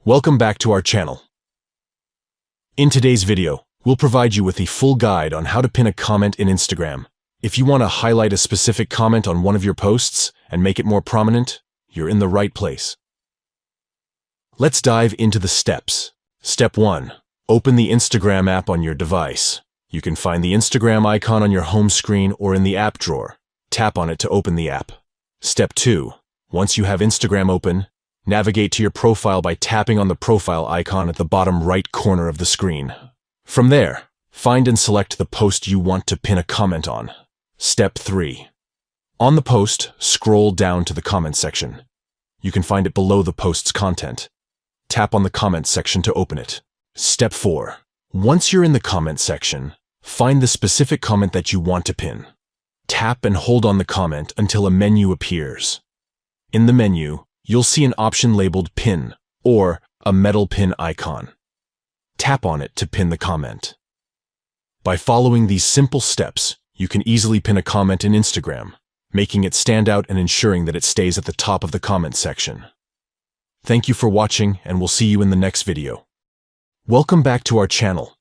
Welcome back to our channel. In today's video, we'll provide you with a full guide on how to pin a comment in Instagram. If you want to highlight a specific comment on one of your posts and make it more prominent, you're in the right place. Let's dive into the steps. Step 1. Open the Instagram app on your device. You can find the Instagram icon on your home screen or in the app drawer. Tap on it to open the app. Step 2. Once you have Instagram open, navigate to your profile by tapping on the profile icon at the bottom right corner of the screen. From there, find and select the post you want to pin a comment on. Step 3. On the post, scroll down to the comment section. You can find it below the post's content. Tap on the comment section to open it. Step 4. Once you're in the comment section, find the specific comment that you want to pin. Tap and hold on the comment until a menu appears. In the menu, you'll see an option labeled Pin or a metal pin icon. Tap on it to pin the comment. By following these simple steps, you can easily pin a comment in Instagram, making it stand out and ensuring that it stays at the top of the comment section. Thank you for watching, and we'll see you in the next video. Welcome back to our channel.